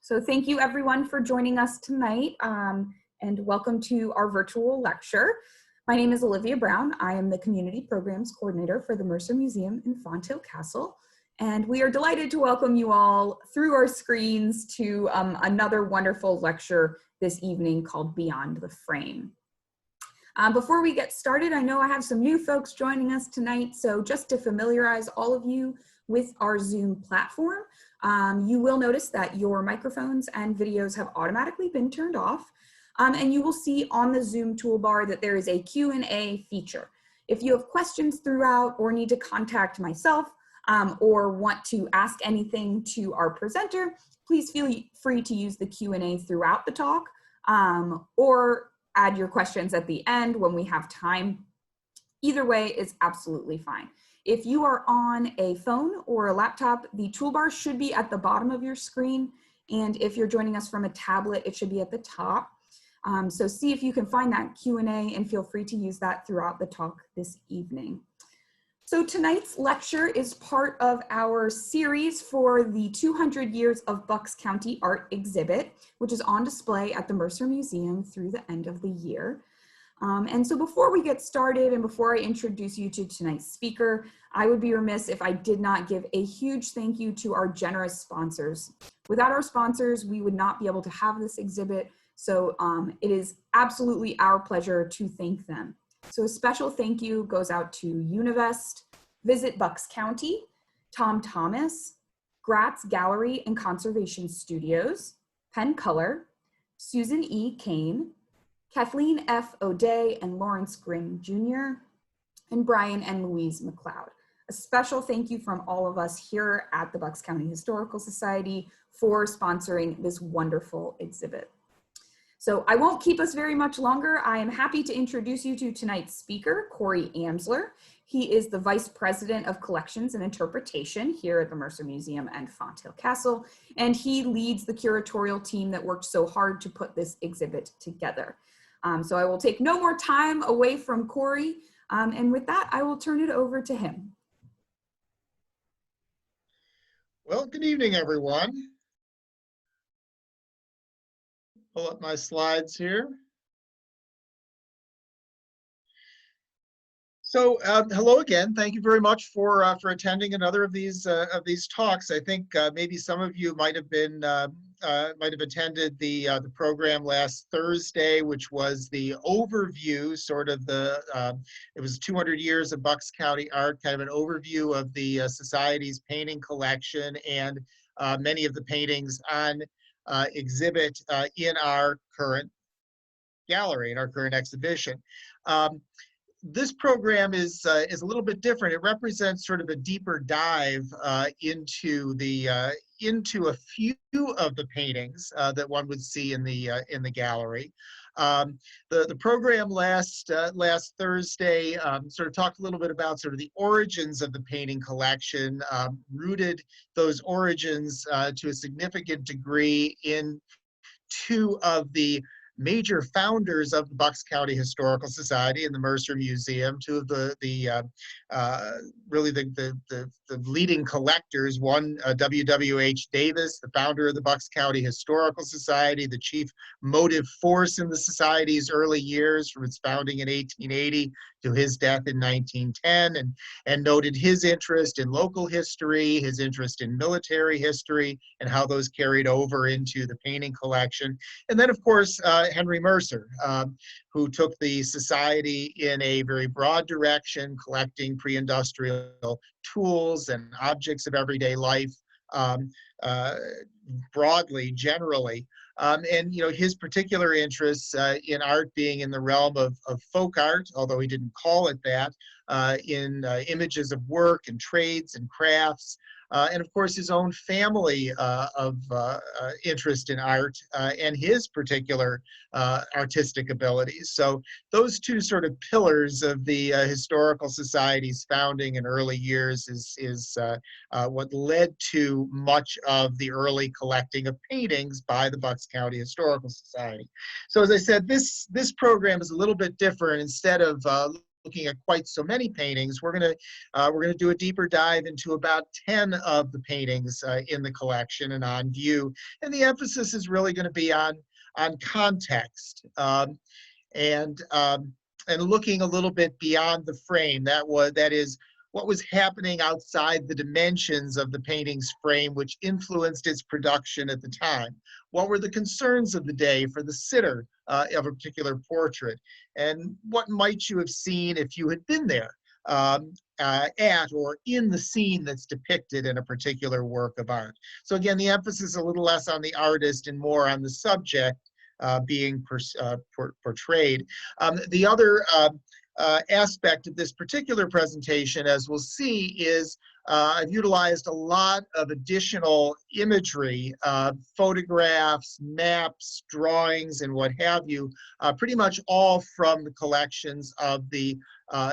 So thank you everyone for joining us tonight and welcome to our virtual lecture. My name is Olivia Brown. I am the Community Programs Coordinator for the Mercer Museum in Fonthill Castle. And we are delighted to welcome you all through our screens to another wonderful lecture this evening called Beyond the Frame. Before we get started, I know I have some new folks joining us tonight. So just to familiarize all of you with our Zoom platform, you will notice that your microphones and videos have automatically been turned off. And you will see on the Zoom toolbar that there is a Q&A feature. If you have questions throughout or need to contact myself or want to ask anything to our presenter, please feel free to use the Q&A throughout the talk or add your questions at the end when we have time. Either way is absolutely fine. If you are on a phone or a laptop, the toolbar should be at the bottom of your screen. And if you're joining us from a tablet, it should be at the top. So see if you can find that Q&A and feel free to use that throughout the talk this evening. So tonight's lecture is part of our series for the 200 Years of Bucks County Art exhibit, which is on display at the Mercer Museum through the end of the year. And so before we get started and before I introduce you to tonight's speaker, I would be remiss if I did not give a huge thank you to our generous sponsors. Without our sponsors, we would not be able to have this exhibit. So it is absolutely our pleasure to thank them. So a special thank you goes out to Univest, Visit Bucks County, Tom Thomas, Gratz Gallery and Conservation Studios, Penn Color, Susan E. Kane, Kathleen F. O'Day and Lawrence Grimm Jr., and Brian and Louise McLeod. A special thank you from all of us here at the Bucks County Historical Society for sponsoring this wonderful exhibit. So I won't keep us very much longer. I am happy to introduce you to tonight's speaker, Cory Amsler. He is the Vice President of Collections and Interpretation here at the Mercer Museum and Fonthill Castle, and he leads the curatorial team that worked so hard to put this exhibit together. So I will take no more time away from Cory, and with that, I will turn it over to him. Well, good evening, everyone. Pull up my slides here. So hello again. Thank you very much for attending another of these talks. I think maybe some of you might have attended the program last Thursday, which was the overview, sort of it was 200 years of Bucks County art, kind of an overview of the Society's painting collection and many of the paintings on exhibit in our current gallery, in our current exhibition. This program is a little bit different. It represents sort of a deeper dive into a few of the paintings that one would see in the gallery. The program last Thursday sort of talked a little bit about sort of the origins of the painting collection, rooted those origins to a significant degree in two of the major founders of the Bucks County Historical Society and the Mercer Museum, two of really the leading collectors. One, W.W.H. Davis, the founder of the Bucks County Historical Society, the chief motive force in the Society's early years from its founding in 1880 to his death in 1910, and noted his interest in local history, his interest in military history, and how those carried over into the painting collection. And then, of course, Henry Mercer, who took the Society in a very broad direction, collecting pre-industrial tools and objects of everyday life broadly, generally. And his particular interests in art being in the realm of folk art, although he didn't call it that, in images of work and trades and crafts, and of course his own family of interest in art and his particular artistic abilities. So those two sort of pillars of the Historical Society's founding in early years is what led to much of the early collecting of paintings by the Bucks County Historical Society. So as I said, this program is a little bit different. Instead of looking at quite so many paintings. We're gonna do a deeper dive into about 10 of the paintings in the collection and on view. And the emphasis is really going to be on context. And and looking a little bit beyond the frame. That is what was happening outside the dimensions of the painting's frame, which influenced its production at the time. What were the concerns of the day for the sitter of a particular portrait? And what might you have seen if you had been there at or in the scene that's depicted in a particular work of art? So again, the emphasis is a little less on the artist and more on the subject being portrayed. The other aspect of this particular presentation, as we'll see, is I've utilized a lot of additional imagery, photographs, maps, drawings, and what have you, pretty much all from the collections of the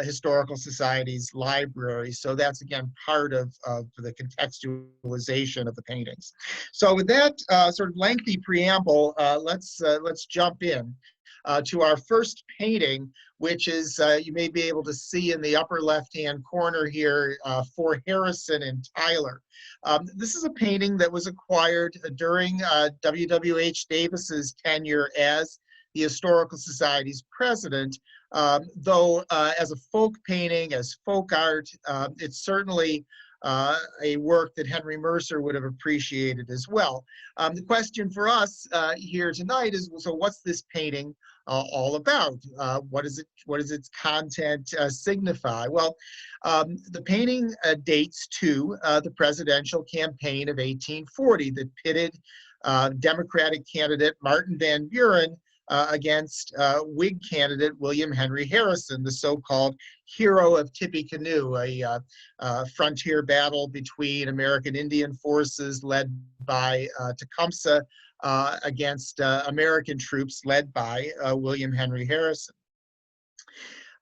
Historical Society's library. So that's, again, part of the contextualization of the paintings. So with that sort of lengthy preamble, let's jump in to our first painting, which is, you may be able to see in the upper left-hand corner here, for Harrison and Tyler. This is a painting that was acquired during W.W.H. Davis's tenure as the Historical Society's president, though as a folk painting, as folk art, it's certainly a work that Henry Mercer would have appreciated as well. The question for us here tonight is, so what's this painting all about? What does its content signify? Well, the painting dates to the presidential campaign of 1840 that pitted Democratic candidate Martin Van Buren against Whig candidate William Henry Harrison, the so-called hero of Tippecanoe, a frontier battle between American Indian forces led by Tecumseh against American troops led by William Henry Harrison.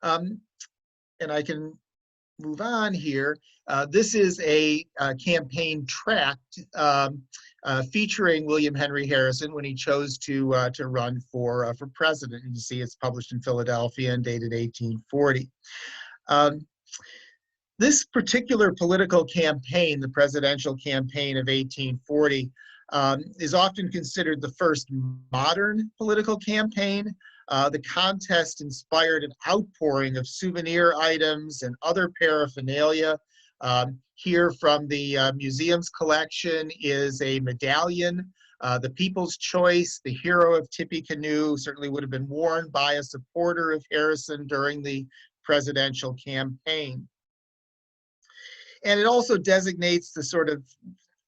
And I can move on here. This is a campaign tract featuring William Henry Harrison when he chose to run for president. And you see it's published in Philadelphia and dated 1840. This particular political campaign, the presidential campaign of 1840, is often considered the first modern political campaign. The contest inspired an outpouring of souvenir items and other paraphernalia. Here from the museum's collection is a medallion, the People's Choice, the hero of Tippecanoe, certainly would have been worn by a supporter of Harrison during the presidential campaign. And it also designates the sort of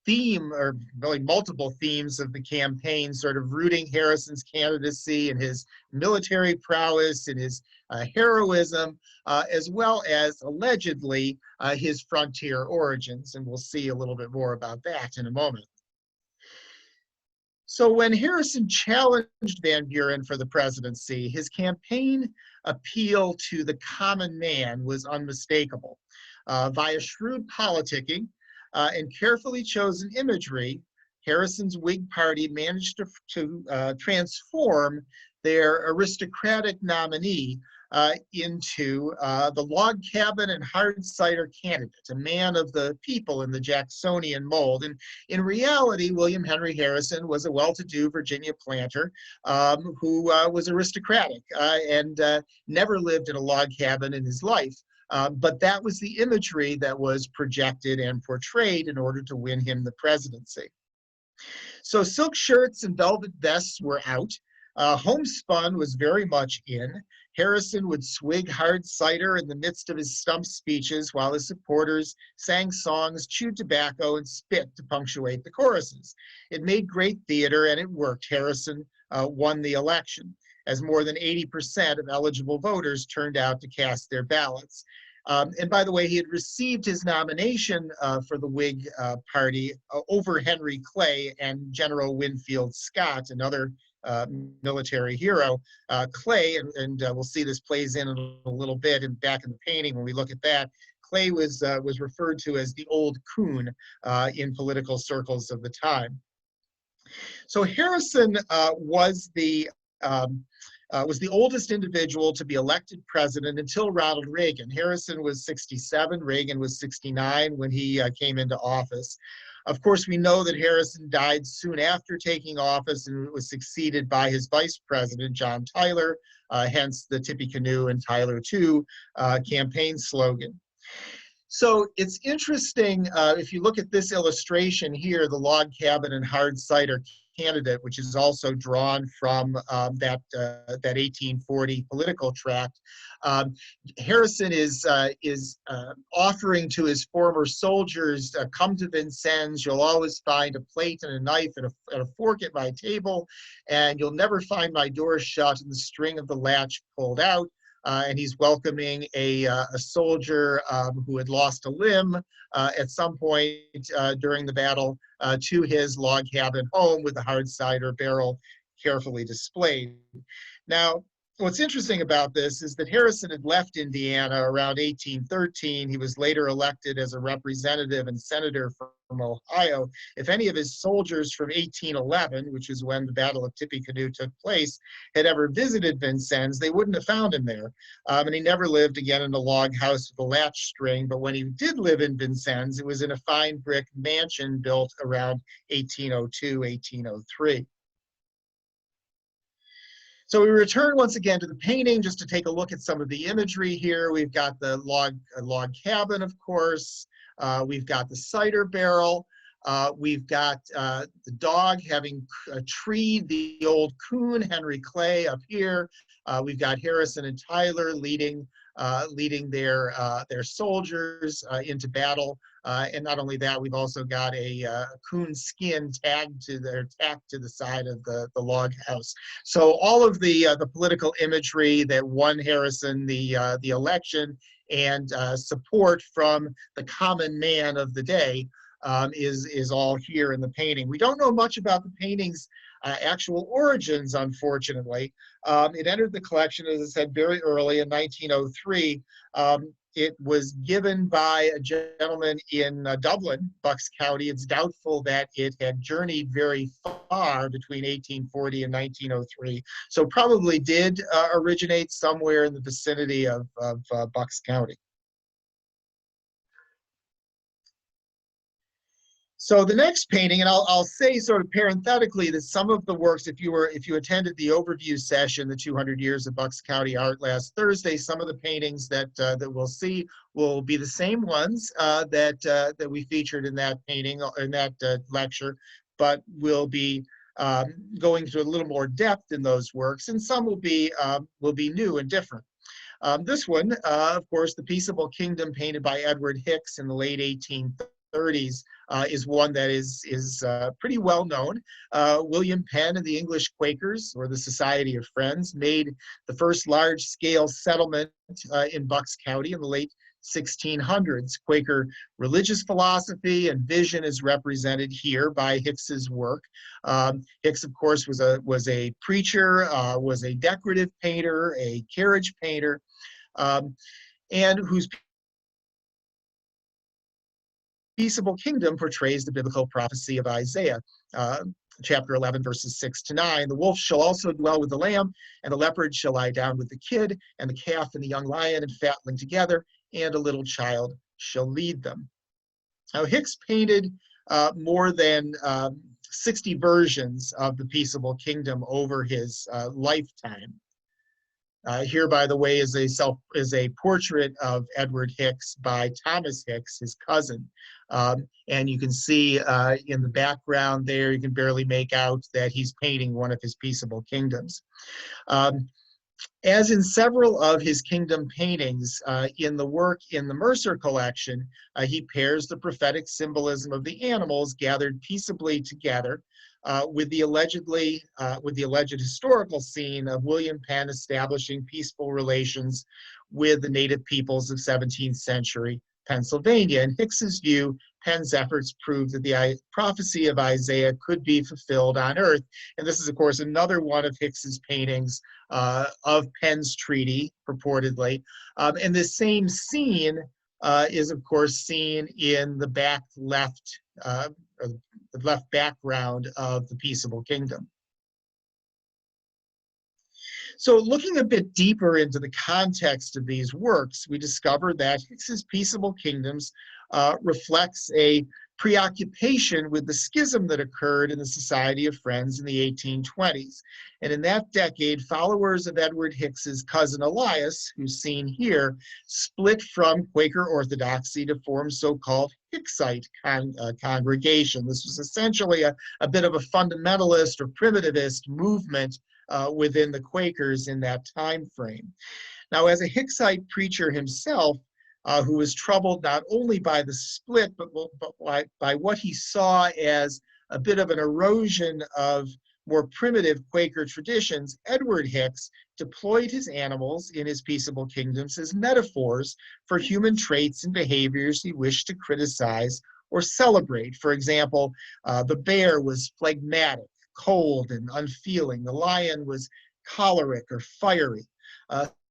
theme, or really multiple themes of the campaign, sort of rooting Harrison's candidacy and his military prowess and his heroism, as well as allegedly his frontier origins. And we'll see a little bit more about that in a moment. So when Harrison challenged Van Buren for the presidency, his campaign appeal to the common man was unmistakable. Via shrewd politicking and carefully chosen imagery, Harrison's Whig Party managed to transform their aristocratic nominee into the log cabin and hard cider candidate, a man of the people in the Jacksonian mold. And in reality, William Henry Harrison was a well-to-do Virginia planter who was aristocratic and never lived in a log cabin in his life. But that was the imagery that was projected and portrayed in order to win him the presidency. So silk shirts and velvet vests were out. Homespun was very much in. Harrison would swig hard cider in the midst of his stump speeches while his supporters sang songs, chewed tobacco, and spit to punctuate the choruses. It made great theater and it worked. Harrison won the election, as more than 80% of eligible voters turned out to cast their ballots. And by the way, he had received his nomination for the Whig Party over Henry Clay and General Winfield Scott, another military hero. Clay, and we'll see this plays in a little bit and back in the painting when we look at that, Clay was referred to as the old coon in political circles of the time. So Harrison was the was the oldest individual to be elected president until Ronald Reagan. Harrison was 67, Reagan was 69 when he came into office. Of course, we know that Harrison died soon after taking office and was succeeded by his vice president, John Tyler, hence the Tippecanoe and Tyler Too campaign slogan. So it's interesting, if you look at this illustration here, the log cabin and hard cider candidate, which is also drawn from that 1840 political tract. Harrison is offering to his former soldiers, come to Vincennes, you'll always find a plate and a knife and a fork at my table, and you'll never find my door shut and the string of the latch pulled out. And he's welcoming a soldier who had lost a limb at some point during the battle to his log cabin home with the hard cider barrel carefully displayed. Now, what's interesting about this is that Harrison had left Indiana around 1813. He was later elected as a representative and senator from Ohio. If any of his soldiers from 1811, which is when the Battle of Tippecanoe took place, had ever visited Vincennes, they wouldn't have found him there. And he never lived again in a log house with a latch string. But when he did live in Vincennes, it was in a fine brick mansion built around 1802, 1803. So we return once again to the painting just to take a look at some of the imagery here. We've got the log cabin, of course. We've got the cider barrel. We've got the dog having treed the old coon, Henry Clay, up here. We've got Harrison and Tyler leading their soldiers into battle. And not only that, we've also got a coon skin tacked to the side of the log house. So all of the political imagery that won Harrison the election and support from the common man of the day is all here in the painting. We don't know much about the painting's actual origins, unfortunately. It entered the collection, as I said, very early in 1903. It was given by a gentleman in Dublin, Bucks County. It's doubtful that it had journeyed very far between 1840 and 1903. So probably did originate somewhere in the vicinity of Bucks County. So the next painting, and I'll say sort of parenthetically that some of the works, if you attended the overview session, the 200 Years of Bucks County Art last Thursday, some of the paintings that we'll see will be the same ones that we featured in that painting, in that lecture, but we'll be going to a little more depth in those works, and some will be new and different. This one, of course, the Peaceable Kingdom, painted by Edward Hicks in the late 1830s, is one that is pretty well known. William Penn and the English Quakers, or the Society of Friends, made the first large-scale settlement in Bucks County in the late 1600s. Quaker religious philosophy and vision is represented here by Hicks's work. Hicks, of course, was a preacher, was a decorative painter, a carriage painter, and whose Peaceable Kingdom portrays the biblical prophecy of Isaiah, chapter 11, verses 6 to 9. The wolf shall also dwell with the lamb, and the leopard shall lie down with the kid, and the calf and the young lion and fatling together, and a little child shall lead them. Now, Hicks painted more than 60 versions of the Peaceable Kingdom over his lifetime. Here, by the way, is a portrait of Edward Hicks by Thomas Hicks, his cousin. And you can see in the background there, you can barely make out that he's painting one of his Peaceable Kingdoms. As in several of his kingdom paintings, in the work in the Mercer collection, he pairs the prophetic symbolism of the animals gathered peaceably together with the alleged historical scene of William Penn establishing peaceful relations with the native peoples of 17th century Pennsylvania. In Hicks's view, Penn's efforts proved that the prophecy of Isaiah could be fulfilled on earth. And this is, of course, another one of Hicks's paintings of Penn's treaty, purportedly. And this same scene is, of course, seen in the left background of the Peaceable Kingdom. So looking a bit deeper into the context of these works, we discover that Hicks's Peaceable Kingdoms reflects a preoccupation with the schism that occurred in the Society of Friends in the 1820s. And in that decade, followers of Edward Hicks's cousin Elias, who's seen here, split from Quaker Orthodoxy to form so-called Hicksite congregation. This was essentially a bit of a fundamentalist or primitivist movement within the Quakers in that time frame. Now, as a Hicksite preacher himself, who was troubled not only by the split, but by what he saw as a bit of an erosion of more primitive Quaker traditions, Edward Hicks deployed his animals in his Peaceable Kingdoms as metaphors for human traits and behaviors he wished to criticize or celebrate. For example, the bear was phlegmatic, cold, and unfeeling. The lion was choleric or fiery.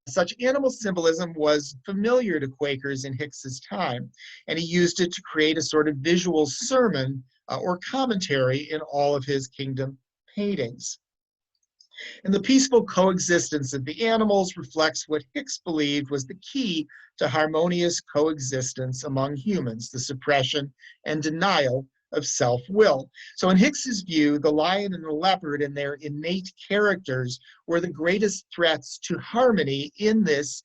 Such animal symbolism was familiar to Quakers in Hicks's time, and he used it to create a sort of visual sermon or commentary in all of his kingdom paintings. And the peaceful coexistence of the animals reflects what Hicks believed was the key to harmonious coexistence among humans, the suppression and denial of self-will. So in Hicks's view, the lion and the leopard and their innate characters were the greatest threats to harmony in this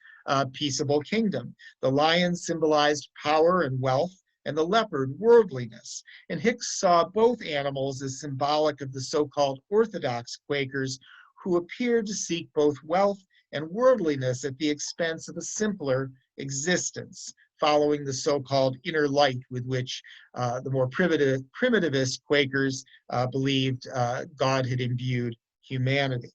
peaceable kingdom. The lion symbolized power and wealth, and the leopard worldliness. And Hicks saw both animals as symbolic of the so-called Orthodox Quakers who appeared to seek both wealth and worldliness at the expense of a simpler existence, following the so-called inner light with which the more primitivist Quakers believed God had imbued humanity.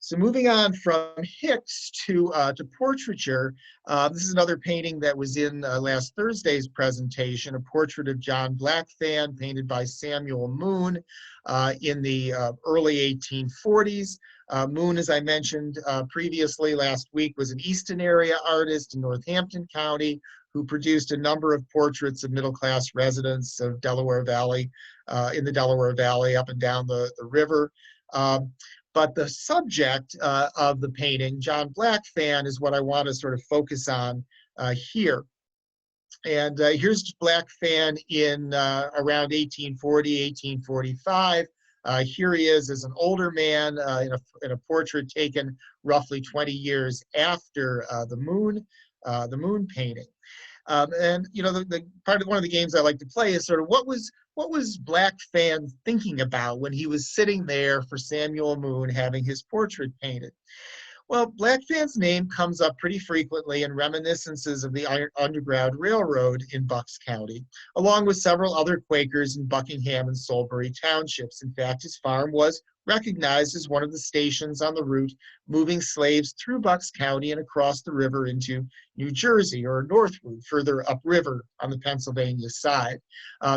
So moving on from Hicks to portraiture, this is another painting that was in last Thursday's presentation, a portrait of John Blackfan painted by Samuel Moon in the early 1840s. Moon, as I mentioned previously last week, was an Easton area artist in Northampton County who produced a number of portraits of middle-class residents of Delaware Valley, in the Delaware Valley up and down the river. But the subject of the painting, John Blackfan, is what I want to sort of focus on here. And here's Blackfan in around 1840, 1845. Here he is as an older man in a portrait taken roughly 20 years after the moon painting. And you know, the part of one of the games I like to play is sort of what was Blackfan thinking about when he was sitting there for Samuel Moon having his portrait painted? Well, Blackfan's name comes up pretty frequently in reminiscences of the Underground Railroad in Bucks County, along with several other Quakers in Buckingham and Salisbury townships. In fact, his farm was recognized as one of the stations on the route moving slaves through Bucks County and across the river into New Jersey, or northward, further upriver on the Pennsylvania side.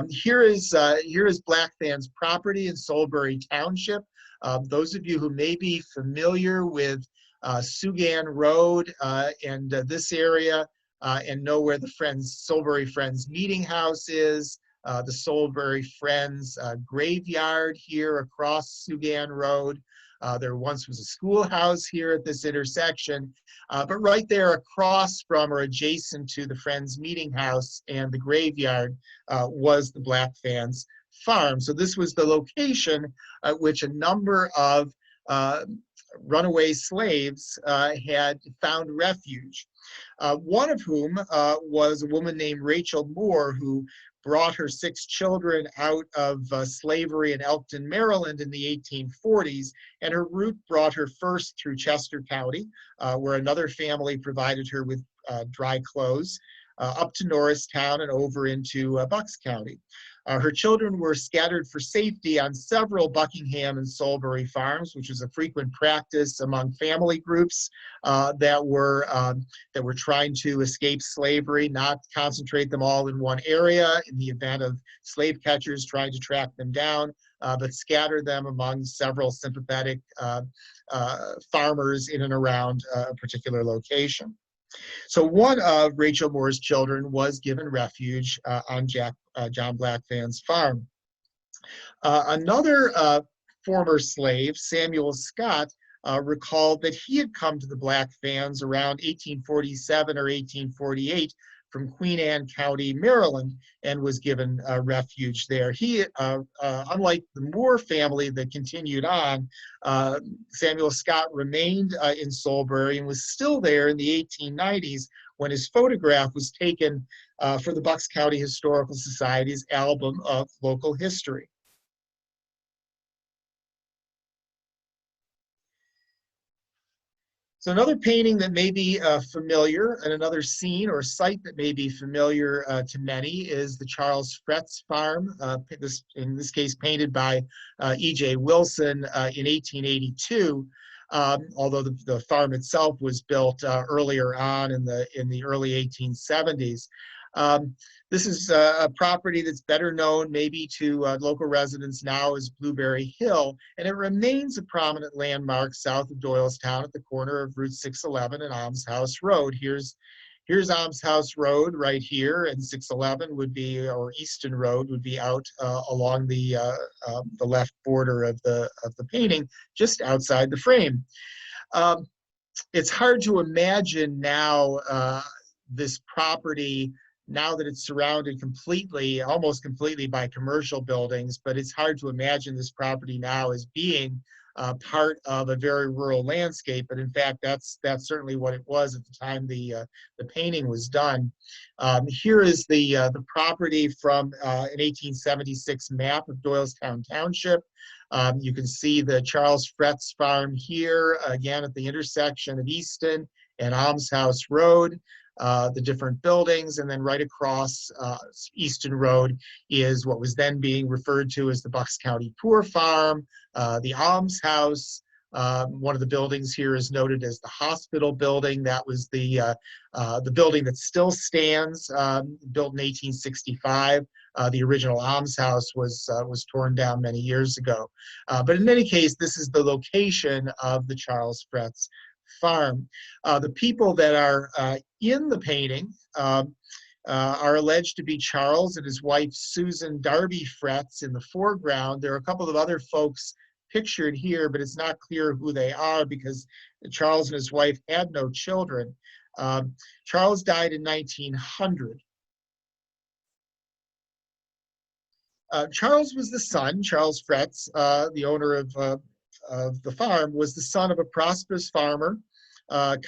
Here is Blackfan's property in Salisbury Township. Those of you who may be familiar with Sugan Road and this area and know where the Salisbury Friends Meeting House is, the Salisbury Friends graveyard here across Sugan Road. There once was a schoolhouse here at this intersection, but right there across from or adjacent to the Friends Meeting House and the graveyard was the Blackfan's farm. So this was the location at which a number of runaway slaves had found refuge. One of whom was a woman named Rachel Moore, who brought her 6 children out of slavery in Elkton, Maryland in the 1840s, and her route brought her first through Chester County, where another family provided her with dry clothes, up to Norristown and over into Bucks County. Her children were scattered for safety on several Buckingham and Salisbury farms, which was a frequent practice among family groups that were trying to escape slavery, not concentrate them all in one area in the event of slave catchers trying to track them down, but scatter them among several sympathetic farmers in and around a particular location. So one of Rachel Moore's children was given refuge on John Blackfan's farm. Another former slave, Samuel Scott, recalled that he had come to the Blackfans around 1847 or 1848 from Queen Anne County, Maryland, and was given refuge there. He, unlike the Moore family that continued on, Samuel Scott remained in Solebury and was still there in the 1890s when his photograph was taken for the Bucks County Historical Society's album of local history. So another painting that may be familiar and another scene or site that may be familiar to many is the Charles Fretz Farm, in this case painted by E.J. Wilson in 1882, although the farm itself was built earlier on in the early 1870s. This is a property that's better known maybe to local residents now as Blueberry Hill, and it remains a prominent landmark south of Doylestown at the corner of Route 611 and Almshouse Road. Here's Almshouse Road right here, and 611 would be, or Easton Road would be out along the left border of the painting, just outside the frame. It's hard to imagine now this property, now that it's surrounded completely, almost completely by commercial buildings, but it's hard to imagine this property now as being part of a very rural landscape. But in fact, that's certainly what it was at the time the painting was done. Here is the property from an 1876 map of Doylestown Township. You can see the Charles Fretz Farm here, again at the intersection of Easton and Almshouse Road. The different buildings, and then right across Easton Road is what was then being referred to as the Bucks County Poor Farm, the Almshouse. One of the buildings here is noted as the hospital building. That was the building that still stands, built in 1865. The original almshouse was torn down many years ago. But in any case, this is the location of the Charles Fretz Farm. The people that are in the painting are alleged to be Charles and his wife Susan Darby Fretz in the foreground. There are a couple of other folks pictured here, but it's not clear who they are because Charles and his wife had no children. Charles died in 1900. Charles was the son, Charles Fretz, the owner of the farm, was the son of a prosperous farmer,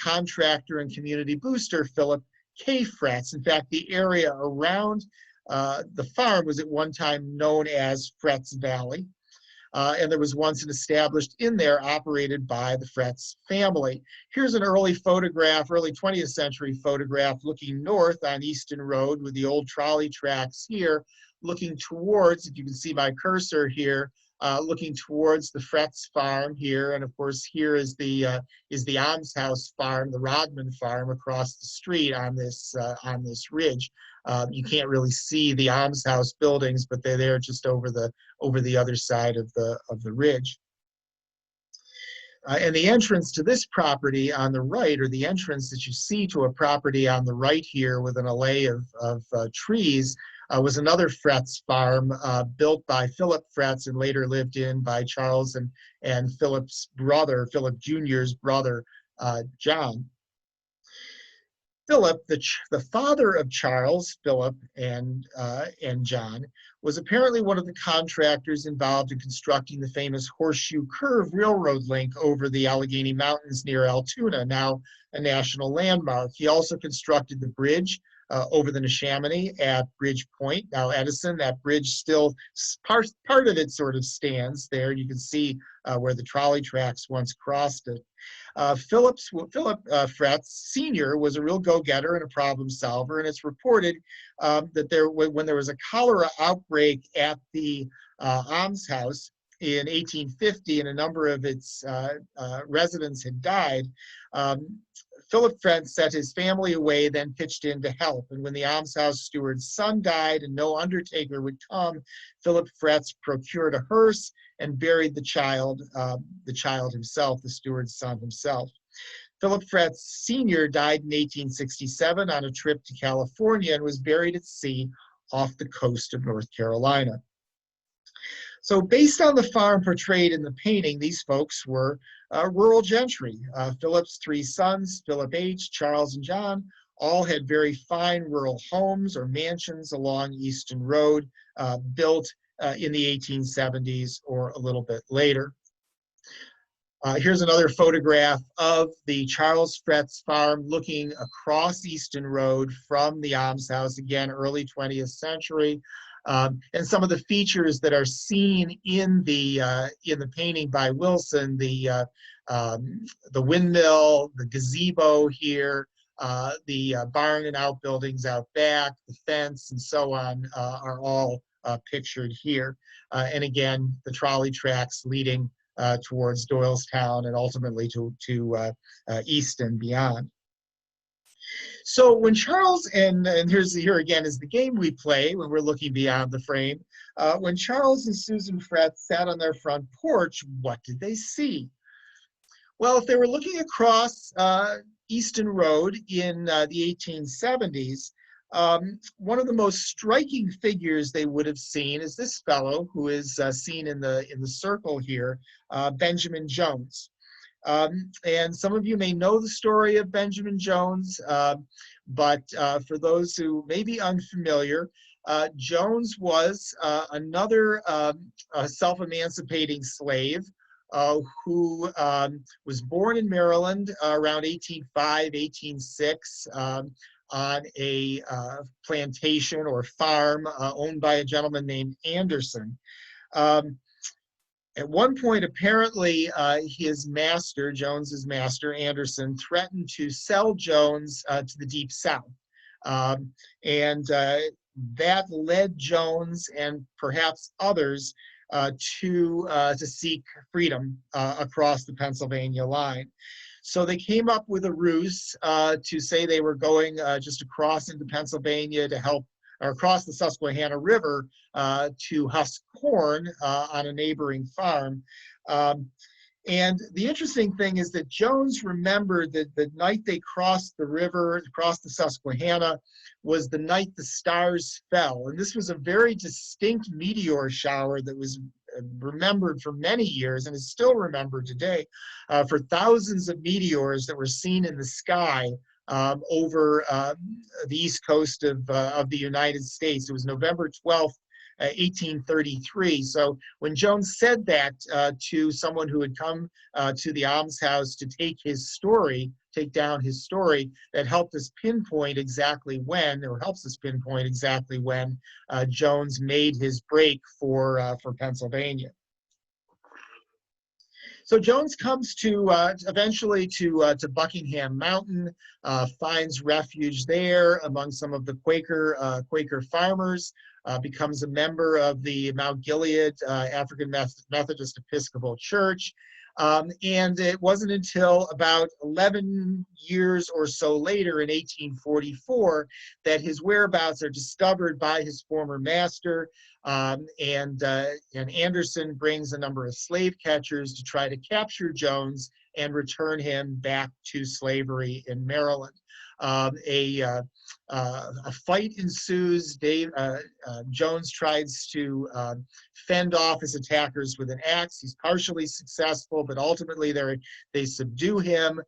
contractor, and community booster, Philip K. Fretz. In fact, the area around the farm was at one time known as Fretz Valley, and there was once an established inn there operated by the Fretz family. Here's an early photograph, early 20th century photograph, looking north on Easton Road with the old trolley tracks here, looking towards, if you can see my cursor here, looking towards the Fretz farm here, and of course here is the Almshouse farm, the Rodman farm across the street on this ridge. You can't really see the Almshouse buildings, but they're there just over the other side of the ridge. And the entrance to this property on the right, or the entrance that you see to a property on the right here with an alley of trees, was another Fretz farm built by Philip Fretz and later lived in by Charles and Philip's brother, Philip Jr.'s brother, John. Philip, the father of Charles, Philip, and John, was apparently one of the contractors involved in constructing the famous Horseshoe Curve railroad link over the Allegheny Mountains near Altoona, now a national landmark. He also constructed the bridge over the Neshaminy at Bridge Point, now Edison. That bridge still, part of it sort of stands there. You can see where the trolley tracks once crossed it. Philip Fretz Sr. was a real go-getter and a problem solver, and it's reported that when there was a cholera outbreak at the almshouse in 1850 and a number of its residents had died, Philip Fretz sent his family away, then pitched in to help. And when the almshouse steward's son died and no undertaker would come, Philip Fretz procured a hearse and buried the child himself, the steward's son himself. Philip Fretz Sr. died in 1867 on a trip to California and was buried at sea off the coast of North Carolina. So based on the farm portrayed in the painting, these folks were rural gentry. Philip's three sons, Philip H., Charles, and John, all had very fine rural homes or mansions along Easton Road, built in the 1870s or a little bit later. Here's another photograph of the Charles Fretz farm looking across Easton Road from the almshouse, again, early 20th century. And some of the features that are seen in the painting by Wilson, the windmill, the gazebo here, the barn and outbuildings out back, the fence, and so on, are all pictured here. And again, the trolley tracks leading towards Doylestown and ultimately to East and beyond. So when Charles, and here again is the game we play when we're looking beyond the frame. When Charles and Susan Fretz sat on their front porch, what did they see? Well, if they were looking across Easton Road in the 1870s, one of the most striking figures they would have seen is this fellow who is seen in the circle here, Benjamin Jones. And some of you may know the story of Benjamin Jones, but for those who may be unfamiliar, Jones was another self-emancipating slave who was born in Maryland around 1805, 1806, on a plantation or farm owned by a gentleman named Anderson. At one point, apparently, his master, Jones's master, Anderson, threatened to sell Jones to the Deep South. And that led Jones and perhaps others to seek freedom across the Pennsylvania line. So they came up with a ruse to say they were going just across into Pennsylvania to help, or across the Susquehanna River to husk corn on a neighboring farm. And the interesting thing is that Jones remembered that the night they crossed the river, across the Susquehanna, was the night the stars fell. And this was a very distinct meteor shower that was remembered for many years and is still remembered today for thousands of meteors that were seen in the sky over the east coast of the United States. It was November 12th, 1833. So when Jones said that to someone who had come to the almshouse to take down his story, that helped us pinpoint exactly when, or helps us pinpoint exactly when Jones made his break for Pennsylvania. So Jones comes to eventually to Buckingham Mountain, finds refuge there among some of the Quaker farmers, becomes a member of the Mount Gilead African Methodist Episcopal Church. And it wasn't until about 11 years or so later, in 1844, that his whereabouts are discovered by his former master. And Anderson brings a number of slave catchers to try to capture Jones and return him back to slavery in Maryland. A fight ensues. Jones tries to fend off his attackers with an axe. He's partially successful, but ultimately they subdue him.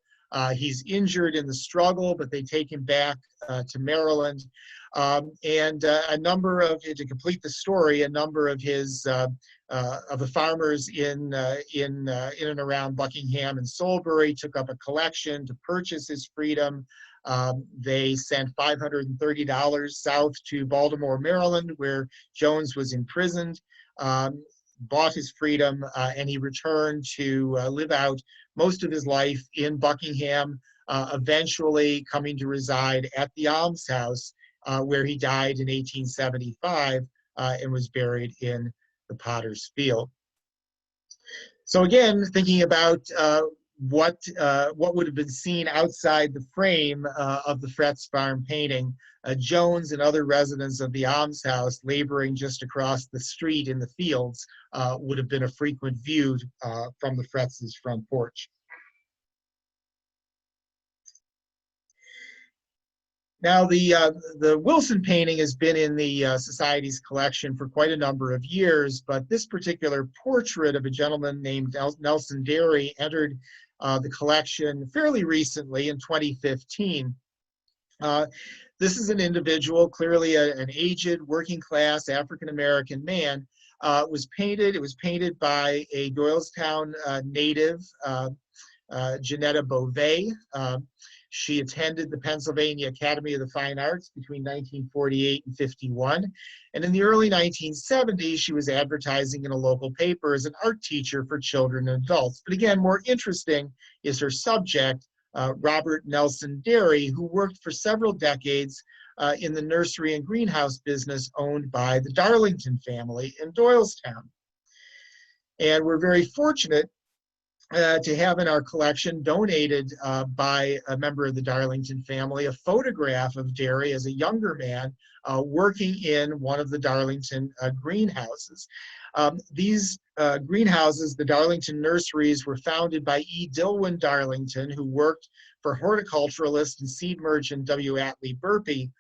He's injured in the struggle, but they take him back to Maryland. And a number of, to complete the story, a number of his of the farmers in and around Buckingham and Solebury took up a collection to purchase his freedom. They sent $530 south to Baltimore, Maryland, where Jones was imprisoned, bought his freedom, and he returned to live out most of his life in Buckingham, eventually coming to reside at the almshouse, where he died in 1875 and was buried in the Potter's Field. So again, thinking about what would have been seen outside the frame of the Fretz farm painting, Jones and other residents of the almshouse laboring just across the street in the fields would have been a frequent view from the Fretz's front porch. Now, the Wilson painting has been in the Society's collection for quite a number of years, but this particular portrait of a gentleman named Nelson Derry entered the collection fairly recently in 2015. This is an individual, clearly an aged, working-class African-American man. It was painted by a Doylestown native, Janetta Beauvais. She attended the Pennsylvania Academy of the Fine Arts between 1948 and 51. And in the early 1970s, she was advertising in a local paper as an art teacher for children and adults. But again, more interesting is her subject, Robert Nelson Derry, who worked for several decades in the nursery and greenhouse business owned by the Darlington family in Doylestown. And we're very fortunate to have in our collection, donated by a member of the Darlington family, a photograph of Derry as a younger man working in one of the Darlington greenhouses. These greenhouses, the Darlington nurseries, were founded by E. Dilwyn Darlington, who worked for horticulturalist and seed merchant W. Atlee Burpee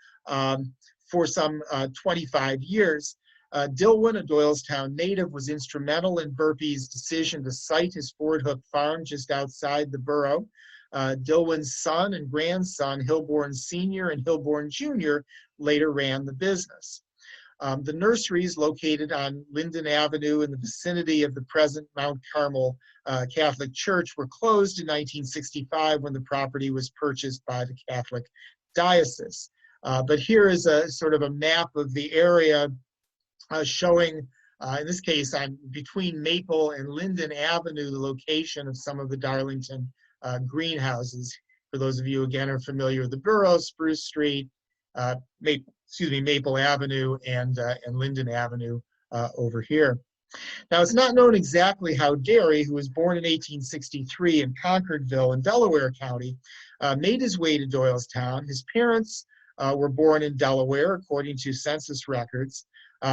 for some 25 years. Dilwyn, a Doylestown native, was instrumental in Burpee's decision to site his Ford Hook farm just outside the borough. Dilwyn's son and grandson, Hilborn Sr. and Hilborn Jr., later ran the business. The nurseries, located on Linden Avenue in the vicinity of the present Mount Carmel Catholic Church, were closed in 1965 when the property was purchased by the Catholic Diocese. But here is a sort of a map of the area showing, in this case, between Maple and Linden Avenue, the location of some of the Darlington greenhouses. For those of you, again, are familiar with the borough, Spruce Street, Maple Avenue, and Linden Avenue over here. Now, it's not known exactly how Derry, who was born in 1863 in Concordville in Delaware County, made his way to Doylestown. His parents were born in Delaware, according to census records.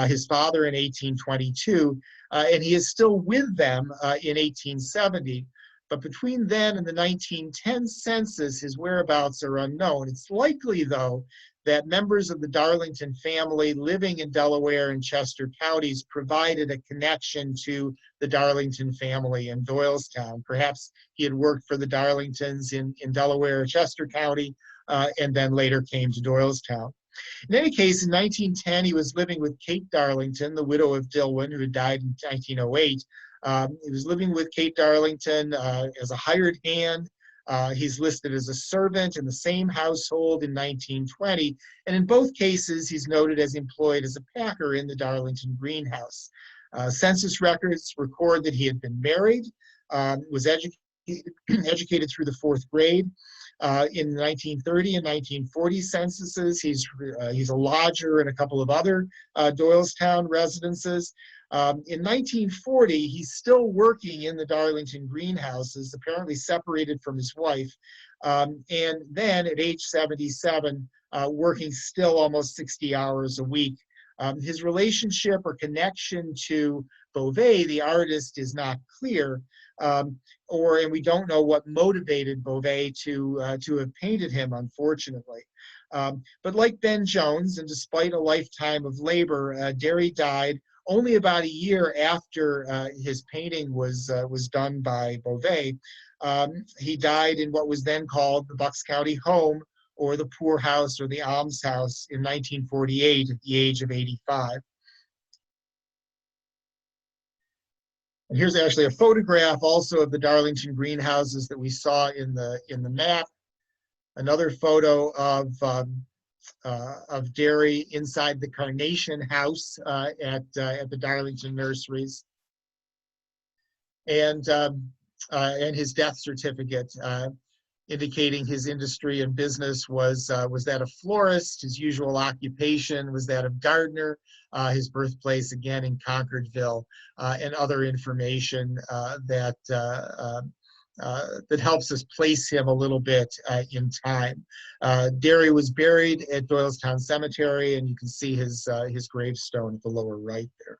His father in 1822, and he is still with them in 1870. But between then and the 1910 census, his whereabouts are unknown. It's likely, though, that members of the Darlington family living in Delaware and Chester counties provided a connection to the Darlington family in Doylestown. Perhaps he had worked for the Darlingtons in Delaware or Chester County, and then later came to Doylestown. In any case, in 1910, he was living with Kate Darlington, the widow of Dilwyn, who had died in 1908. He was living with Kate Darlington as a hired hand. He's listed as a servant in the same household in 1920. And in both cases, he's noted as employed as a packer in the Darlington greenhouse. Census records record that he had been married, was educated through the 4th grade. In the 1930 and 1940 censuses, he's a lodger in a couple of other Doylestown residences. In 1940, he's still working in the Darlington greenhouses, apparently separated from his wife. And then at age 77, working still almost 60 hours a week. His relationship or connection to Beauvais, the artist, is not clear. And we don't know what motivated Beauvais to have painted him, unfortunately. But like Ben Jones, and despite a lifetime of labor, Derry died only about a year after his painting was done by Beauvais. He died in what was then called the Bucks County Home, or the Poorhouse, or the Almshouse, in 1948 at the age of 85. And here's actually a photograph also of the Darlington greenhouses that we saw in the map. Another photo of Derry inside the Carnation House at the Darlington nurseries, and his death certificate indicating his industry and business was that of florist. His usual occupation was that of gardener. His birthplace, again, in Concordville, and other information that helps us place him a little bit in time. Derry was buried at Doylestown Cemetery, and you can see his gravestone at the lower right there.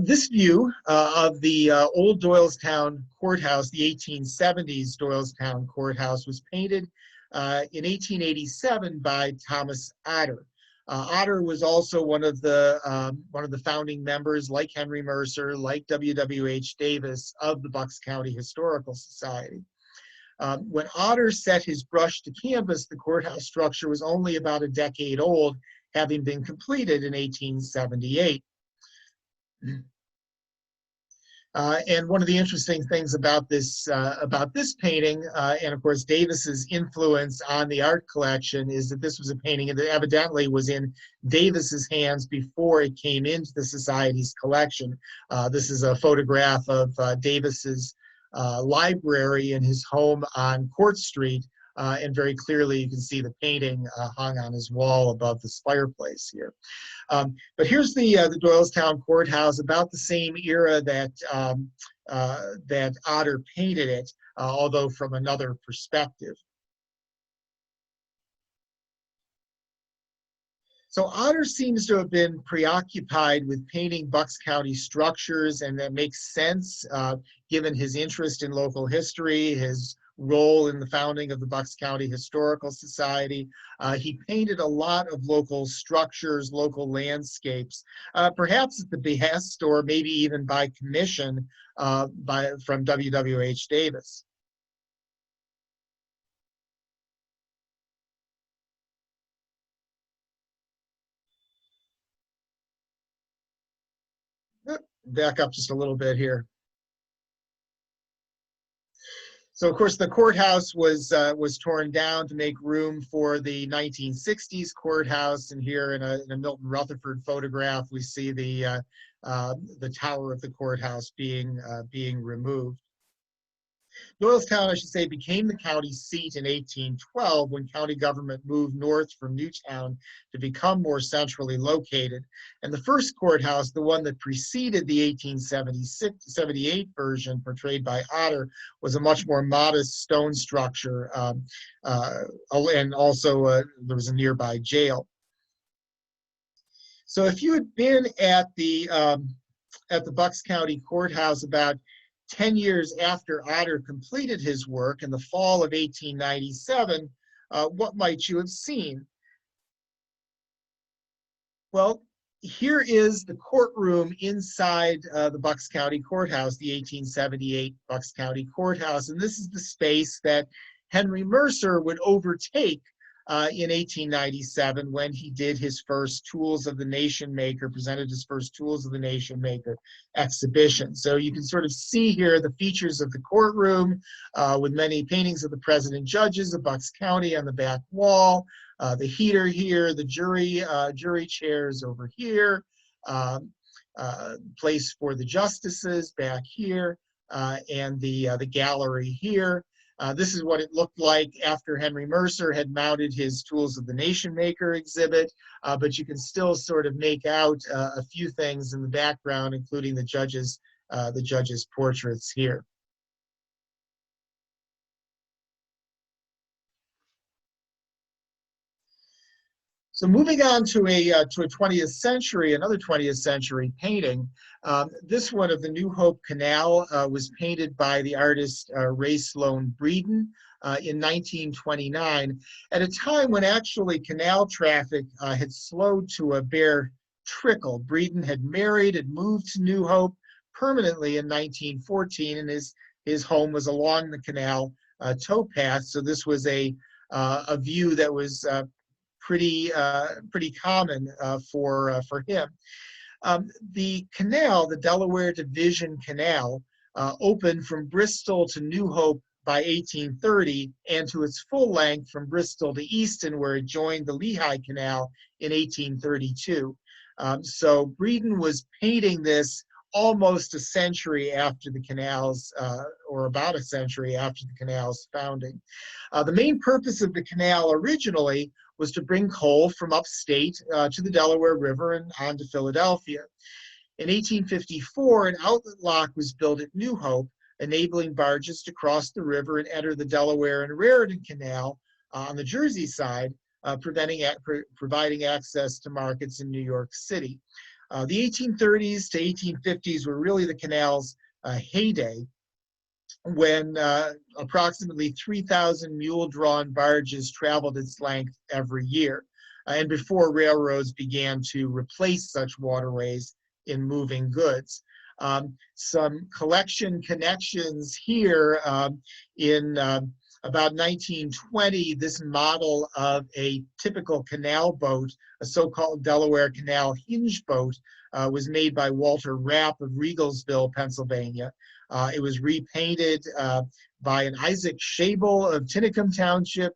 This view of the old Doylestown Courthouse, the 1870s Doylestown Courthouse, was painted in 1887 by Thomas Otter. Otter was also one of the founding members, like Henry Mercer, like W.W.H. Davis, of the Bucks County Historical Society. When Otter set his brush to canvas, the courthouse structure was only about a decade old, having been completed in 1878. And one of the interesting things about this painting, and of course Davis's influence on the art collection, is that this was a painting that evidently was in Davis's hands before it came into the Society's collection. This is a photograph of Davis's library in his home on Court Street, and very clearly you can see the painting hung on his wall above this fireplace here. But here's the Doylestown Courthouse, about the same era that that Otter painted it, although from another perspective. So Otter seems to have been preoccupied with painting Bucks County structures, and that makes sense given his interest in local history, his role in the founding of the Bucks County Historical Society. He painted a lot of local structures, local landscapes, perhaps at the behest or maybe even by commission from W.W.H. Davis. Back up just a little bit here. So of course the courthouse was torn down to make room for the 1960s courthouse, and here in a Milton Rutherford photograph we see the tower of the courthouse being removed. Doylestown, I should say, became the county seat in 1812 when county government moved north from Newtown to become more centrally located. And the first courthouse, the one that preceded the 1878 version portrayed by Otter, was a much more modest stone structure, and also there was a nearby jail. So if you had been at the Bucks County Courthouse about 10 years after Otter completed his work in the fall of 1897, what might you have seen? Well, here is the courtroom inside the Bucks County Courthouse, the 1878 Bucks County Courthouse. And this is the space that Henry Mercer would overtake in 1897 when he did his first Tools of the Nation Maker, presented his first Tools of the Nation Maker exhibition. So you can sort of see here the features of the courtroom with many paintings of the president judges of Bucks County on the back wall, the heater here, the jury chairs over here, place for the justices back here, and the gallery here. This is what it looked like after Henry Mercer had mounted his Tools of the Nation Maker exhibit, but you can still sort of make out a few things in the background, including the judges' portraits here. So moving on to another 20th century painting. This one of the New Hope Canal was painted by the artist Ray Sloan Bredon in 1929, at a time when actually canal traffic had slowed to a bare trickle. Bredon had married and moved to New Hope permanently in 1914, and his home was along the canal towpath. So this was a view that was pretty common for him. The canal, the Delaware Division Canal, opened from Bristol to New Hope by 1830, and to its full length from Bristol to Easton, where it joined the Lehigh Canal in 1832. So Bredon was painting this almost a century after the canal's, or about a century after the canal's founding. The main purpose of the canal originally was to bring coal from upstate to the Delaware River and on to Philadelphia. In 1854, an outlet lock was built at New Hope, enabling barges to cross the river and enter the Delaware and Raritan Canal on the Jersey side, providing access to markets in New York City. The 1830s to 1850s were really the canal's heyday, when approximately 3,000 mule-drawn barges traveled its length every year, and before railroads began to replace such waterways in moving goods. Some collection connections here. In about 1920, this model of a typical canal boat, a so-called Delaware Canal hinge boat, was made by Walter Rapp of Riegelsville, Pennsylvania. It was repainted by an Isaac Schabel of Tinicum Township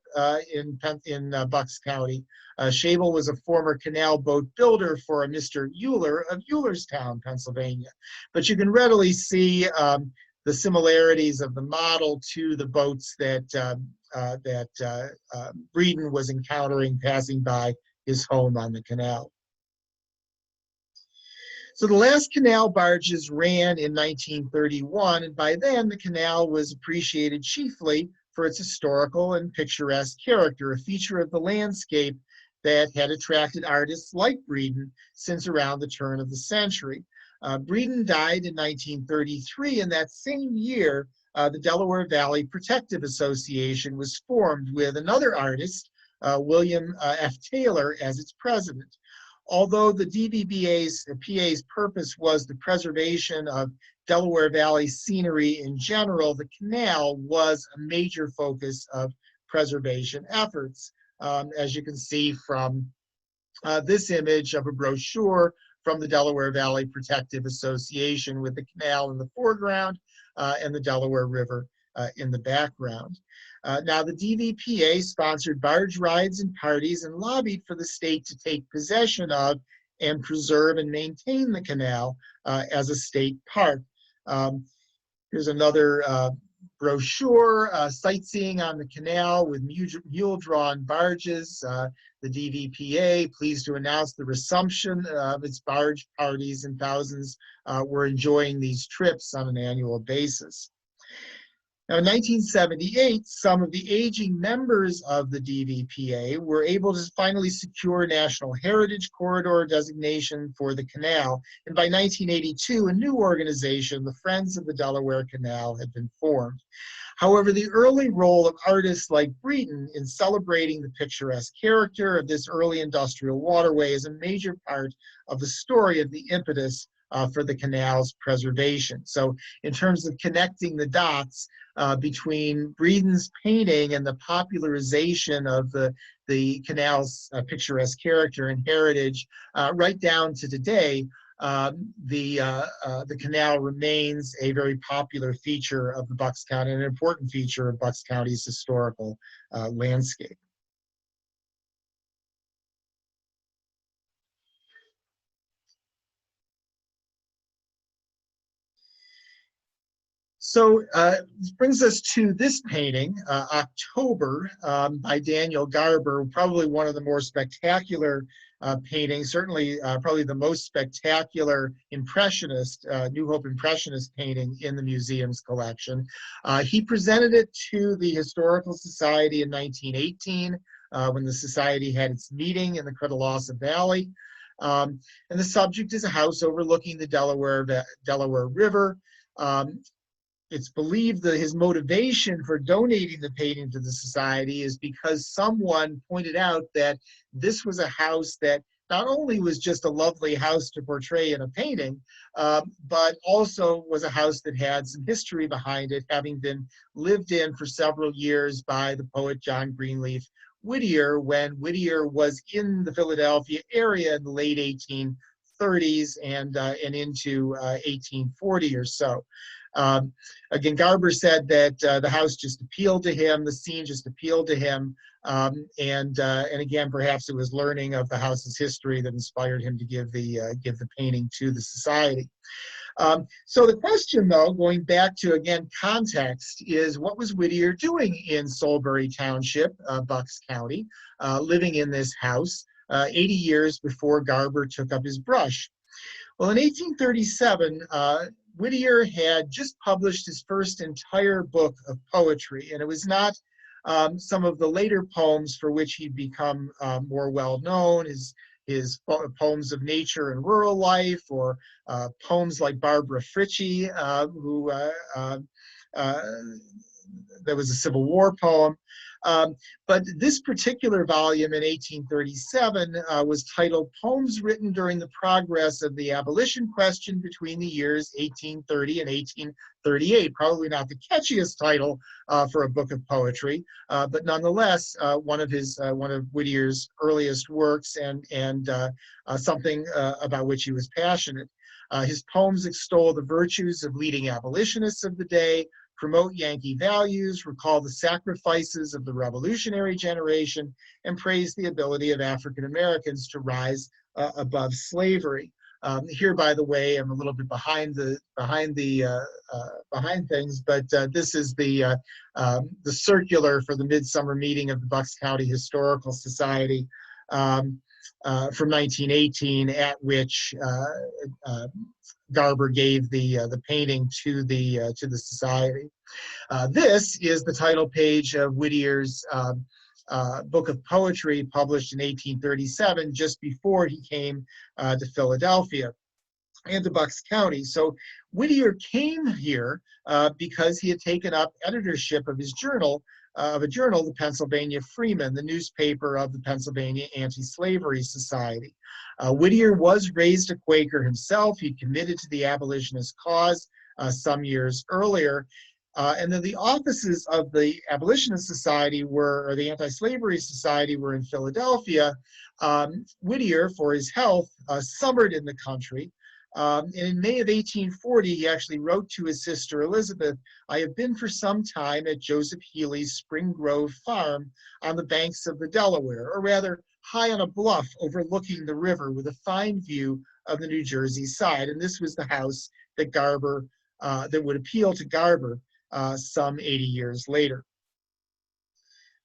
in Bucks County. Schabel was a former canal boat builder for a Mr. Euler of Eulerstown, Pennsylvania. But you can readily see the similarities of the model to the boats that Bredon was encountering passing by his home on the canal. So the last canal barges ran in 1931, and by then the canal was appreciated chiefly for its historical and picturesque character, a feature of the landscape that had attracted artists like Bredon since around the turn of the century. Bredon died in 1933, and that same year, the Delaware Valley Protective Association was formed with another artist, William F. Taylor, as its president. Although the DVPA's purpose was the preservation of Delaware Valley scenery in general, the canal was a major focus of preservation efforts, as you can see from this image of a brochure from the Delaware Valley Protective Association with the canal in the foreground and the Delaware River in the background. Now, the DVPA sponsored barge rides and parties and lobbied for the state to take possession of and preserve and maintain the canal as a state park. Here's another brochure, sightseeing on the canal with mule-drawn barges. The DVPA pleased to announce the resumption of its barge parties, and thousands were enjoying these trips on an annual basis. Now, in 1978, some of the aging members of the DVPA were able to finally secure National Heritage Corridor designation for the canal, and by 1982, a new organization, the Friends of the Delaware Canal, had been formed. However, the early role of artists like Bredon in celebrating the picturesque character of this early industrial waterway is a major part of the story of the impetus for the canal's preservation. So in terms of connecting the dots between Bredon's painting and the popularization of the canal's picturesque character and heritage, right down to today, the canal remains a very popular feature of the Bucks County, an important feature of Bucks County's historical landscape. So this brings us to this painting, October, by Daniel Garber, probably one of the more spectacular paintings, certainly probably the most spectacular Impressionist, New Hope Impressionist painting in the museum's collection. He presented it to the Historical Society in 1918 when the Society had its meeting in the Courthouse Valley. And the subject is a house overlooking the Delaware River. It's believed that his motivation for donating the painting to the society is because someone pointed out that this was a house that not only was just a lovely house to portray in a painting, but also was a house that had some history behind it, having been lived in for several years by the poet John Greenleaf Whittier when Whittier was in the Philadelphia area in the late 1830s and into 1840 or so. Again, Garber said that the house just appealed to him, the scene just appealed to him, and again, perhaps it was learning of the house's history that inspired him to give the painting to the society. So the question, though, going back to, again, context, is what was Whittier doing in Solebury Township, Bucks County, living in this house 80 years before Garber took up his brush? Well, in 1837, Whittier had just published his first entire book of poetry, and it was not some of the later poems for which he'd become more well known, his his poems of nature and rural life, or poems like Barbara Fritchie, who that was a Civil War poem. But this particular volume in 1837 was titled Poems Written During the Progress of the Abolition Question Between the Years 1830 and 1838. Probably not the catchiest title for a book of poetry, but nonetheless, one of Whittier's earliest works, and something about which he was passionate. His poems extol the virtues of leading abolitionists of the day, promote Yankee values, recall the sacrifices of the revolutionary generation, and praise the ability of African Americans to rise above slavery. Here, by the way, I'm a little bit behind things, but this is the circular for the midsummer meeting of the Bucks County Historical Society from 1918, at which Garber gave the painting to the society. This is the title page of Whittier's book of poetry, published in 1837, just before he came to Philadelphia and to Bucks County. So Whittier came here because he had taken up editorship of his journal, the Pennsylvania Freeman, the newspaper of the Pennsylvania Anti-Slavery Society. Whittier was raised a Quaker himself. He committed to the abolitionist cause some years earlier. And then the offices of the Abolitionist Society or the Anti-Slavery Society were in Philadelphia. Whittier, for his health, summered in the country. And in May of 1840, he actually wrote to his sister Elizabeth, "I have been for some time at Joseph Healy's Spring Grove farm on the banks of the Delaware, or rather high on a bluff overlooking the river with a fine view of the New Jersey side." And this was the house that that would appeal to Garber some 80 years later.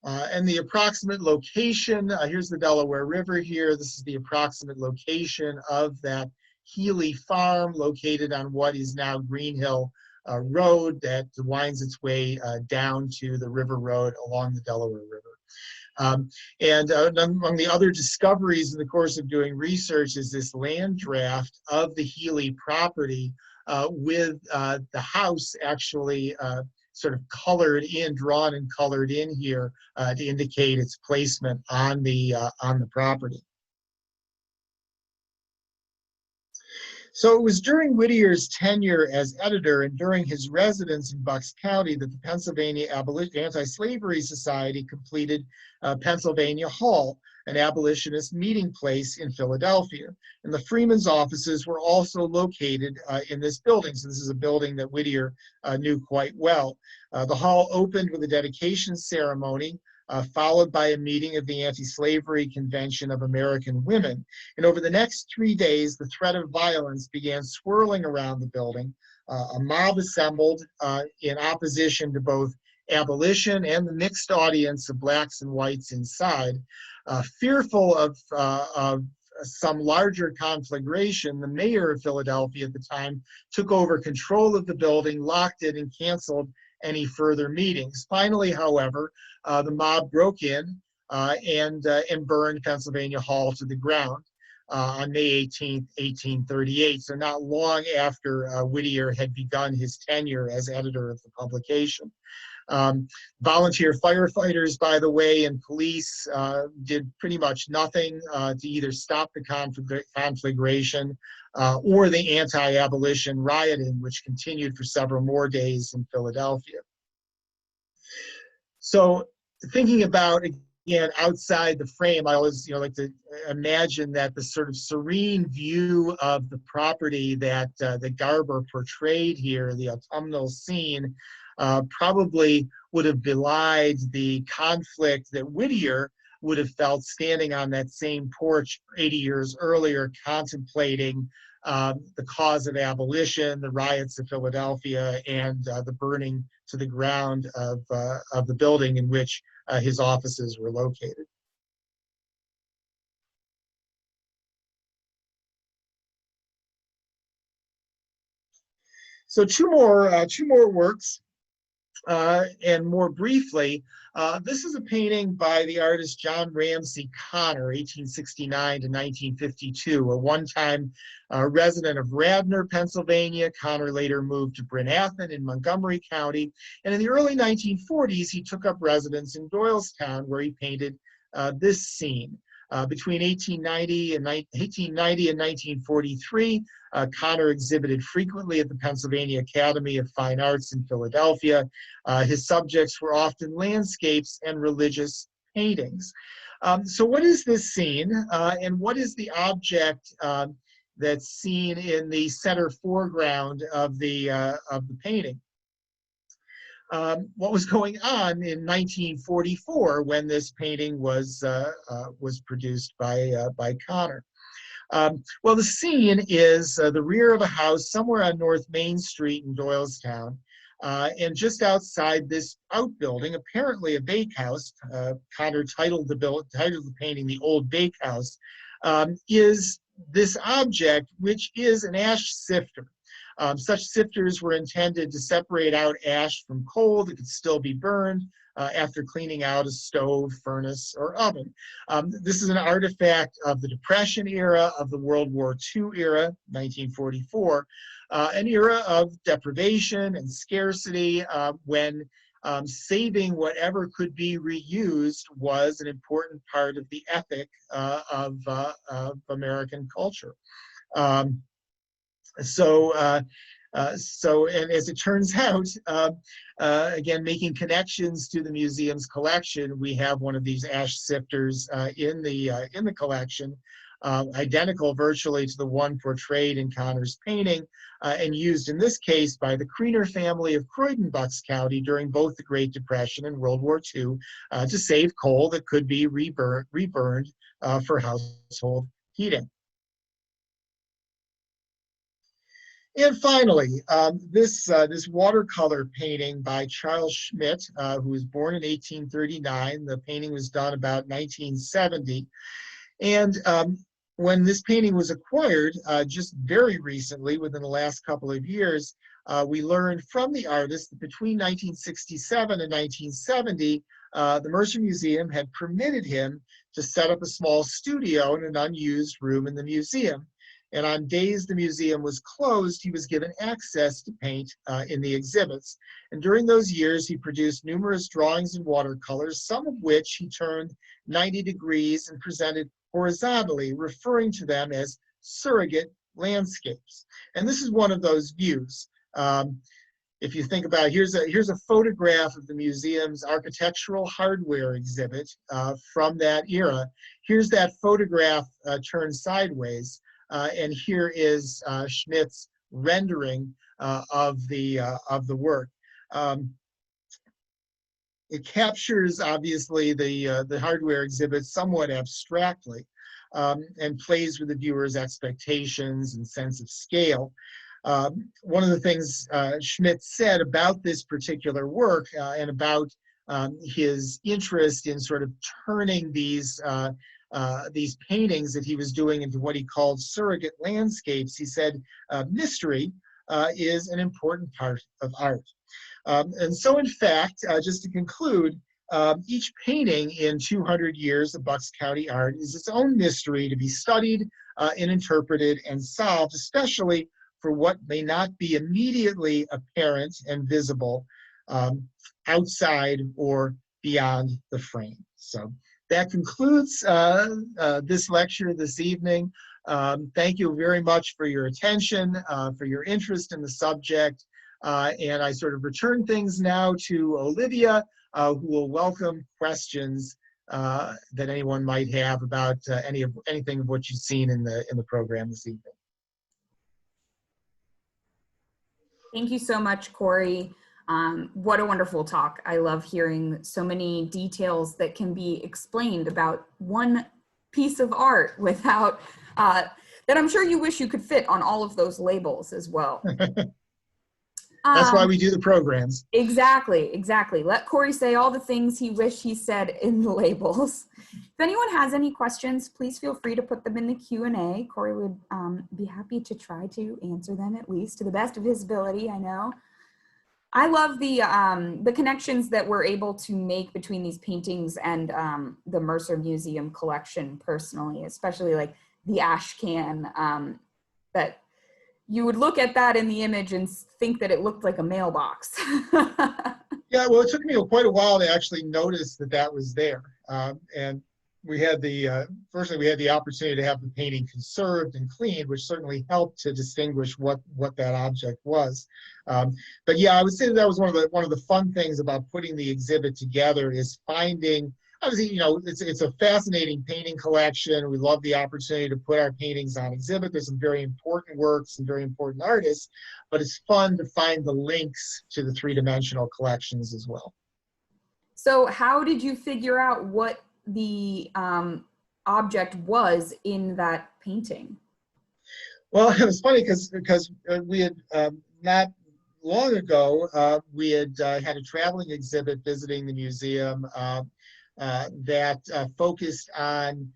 And the approximate location, here's the Delaware River here. This is the approximate location of that Healy farm, located on what is now Green Hill Road, that winds its way down to the River Road along the Delaware River. And among the other discoveries in the course of doing research is this land draft of the Healy property, with the house actually sort of drawn and colored in here to indicate its placement on the property. So it was during Whittier's tenure as editor and during his residence in Bucks County that the Pennsylvania Anti-Slavery Society completed Pennsylvania Hall, an abolitionist meeting place in Philadelphia. And the Freeman's offices were also located in this building. So this is a building that Whittier knew quite well. The hall opened with a dedication ceremony, followed by a meeting of the Anti-Slavery Convention of American Women. And over the next 3 days, the threat of violence began swirling around the building. A mob assembled in opposition to both abolition and the mixed audience of blacks and whites inside. Fearful of some larger conflagration, the mayor of Philadelphia at the time took over control of the building, locked it, and canceled any further meetings. Finally, however, the mob broke in and burned Pennsylvania Hall to the ground on May 18th, 1838. So not long after Whittier had begun his tenure as editor of the publication. Volunteer firefighters, by the way, and police did pretty much nothing to either stop the conflagration or the anti-abolition rioting, which continued for several more days in Philadelphia. So thinking about, again, outside the frame, I always like to imagine that the sort of serene view of the property that Garber portrayed here, the autumnal scene, probably would have belied the conflict that Whittier would have felt standing on that same porch 80 years earlier, contemplating the cause of abolition, the riots of Philadelphia, and the burning to the ground of the building in which his offices were located. So two more works And more briefly, this is a painting by the artist John Ramsey Connor, 1869 to 1952, a one-time resident of Radnor, Pennsylvania. Connor later moved to Bryn Athyn in Montgomery County. And in the early 1940s, he took up residence in Doylestown, where he painted this scene. Between 1890 and 1943, Connor exhibited frequently at the Pennsylvania Academy of Fine Arts in Philadelphia. His subjects were often landscapes and religious paintings. So what is this scene, and what is the object that's seen in the center foreground of the painting? What was going on in 1944 when this painting was produced by Connor? Well, the scene is the rear of a house somewhere on North Main Street in Doylestown. And just outside this outbuilding, apparently a bakehouse, Connor titled the painting "The Old Bakehouse," is this object, which is an ash sifter. Such sifters were intended to separate out ash from coal that could still be burned after cleaning out a stove, furnace, or oven. This is an artifact of the Depression era, of the World War II era, 1944, an era of deprivation and scarcity when saving whatever could be reused was an important part of the ethic of American culture. And as it turns out, again, making connections to the museum's collection, we have one of these ash sifters in the collection, identical virtually to the one portrayed in Connor's painting, and used in this case by the Kriener family of Croydon, Bucks County during both the Great Depression and World War II to save coal that could be reburned for household heating. And finally, this watercolor painting by Charles Schmidt, who was born in 1839. The painting was done about 1970. And when this painting was acquired, just very recently, within the last couple of years, we learned from the artist that between 1967 and 1970, the Mercer Museum had permitted him to set up a small studio in an unused room in the museum. And on days the museum was closed, he was given access to paint in the exhibits. And during those years, he produced numerous drawings in watercolors, some of which he turned 90 degrees and presented horizontally, referring to them as surrogate landscapes. And this is one of those views. If you think about it, here's a photograph of the museum's architectural hardware exhibit from that era. Here's that photograph turned sideways. And here is Schmidt's rendering of the work. It captures, obviously, the hardware exhibit somewhat abstractly and plays with the viewer's expectations and sense of scale. One of the things Schmidt said about this particular work and about his interest in sort of turning these paintings that he was doing into what he called surrogate landscapes, he said, mystery is an important part of art. And so, in fact, just to conclude, each painting in 200 years of Bucks County art is its own mystery to be studied and interpreted and solved, especially for what may not be immediately apparent and visible outside or beyond the frame. So that concludes this lecture this evening. Thank you very much for your attention, for your interest in the subject. And I sort of return things now to Olivia, who will welcome questions that anyone might have about anything of what you've seen in the program this evening. Thank you so much, Cory. What a wonderful talk. I love hearing so many details that can be explained about one piece of art without, that I'm sure you wish you could fit on all of those labels as well. That's why we do the programs. Exactly, exactly. Let Cory say all the things he wished he said in the labels. If anyone has any questions, please feel free to put them in the Q&A. Cory would be happy to try to answer them, at least to the best of his ability, I know. I love the connections that we're able to make between these paintings and the Mercer Museum collection personally, especially like the ash can, that you would look at that in the image and think that it looked like a mailbox. Yeah, well, it took me quite a while to actually notice that that was there. And we had fortunately, we had the opportunity to have the painting conserved and cleaned, which certainly helped to distinguish what that object was. But yeah, I would say that was one of the fun things about putting the exhibit together is finding. Obviously, it's a fascinating painting collection. We love the opportunity to put our paintings on exhibit. There's some very important works and very important artists, but it's fun to find the links to the three-dimensional collections as well. So how did you figure out what the object was in that painting? Well, it was funny because we had not long ago, we had had a traveling exhibit visiting the museum that focused on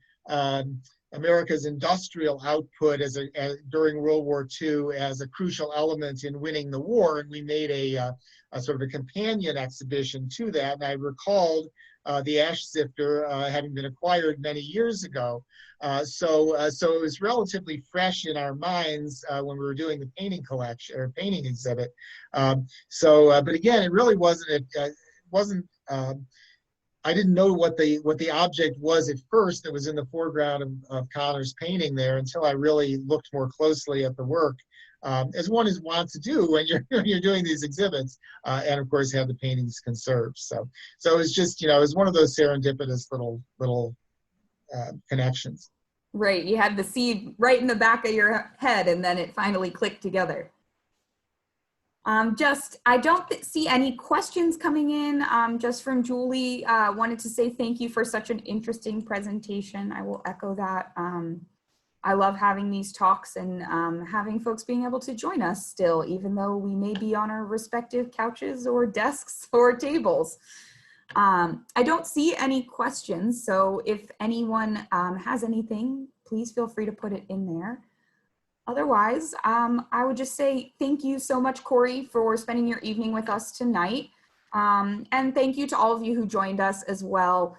America's industrial output during World War II as a crucial element in winning the war, and we made a sort of a companion exhibition to that. And I recalled the ash sifter having been acquired many years ago. So it was relatively fresh in our minds when we were doing the painting collection or painting exhibit. But again, it really wasn't. It wasn't. I didn't know what the object was at first that was in the foreground of Connor's painting there until I really looked more closely at the work, as one is wont to do when you're doing these exhibits, and of course have the paintings conserved. So it was just it was one of those serendipitous little connections. Right, you had the seed right in the back of your head, and then it finally clicked together. I don't see any questions coming in. Just from Julie, wanted to say thank you for such an interesting presentation. I will echo that. I love having these talks and having folks being able to join us still, even though we may be on our respective couches or desks or tables. I don't see any questions, so if anyone has anything, please feel free to put it in there. Otherwise, I would just say thank you so much, Cory, for spending your evening with us tonight. And thank you to all of you who joined us as well.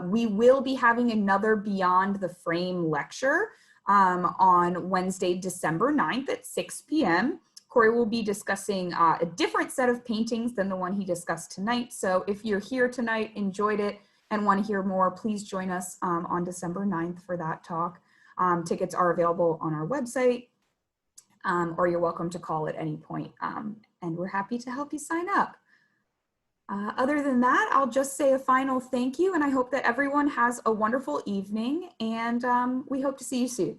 We will be having another Beyond the Frame lecture on Wednesday, December 9th at 6 p.m. Cory will be discussing a different set of paintings than the one he discussed tonight. So if you're here tonight, enjoyed it, and want to hear more, please join us on December 9th for that talk. Tickets are available on our website, or you're welcome to call at any point, and we're happy to help you sign up. Other than that, I'll just say a final thank you, and I hope that everyone has a wonderful evening, and we hope to see you soon.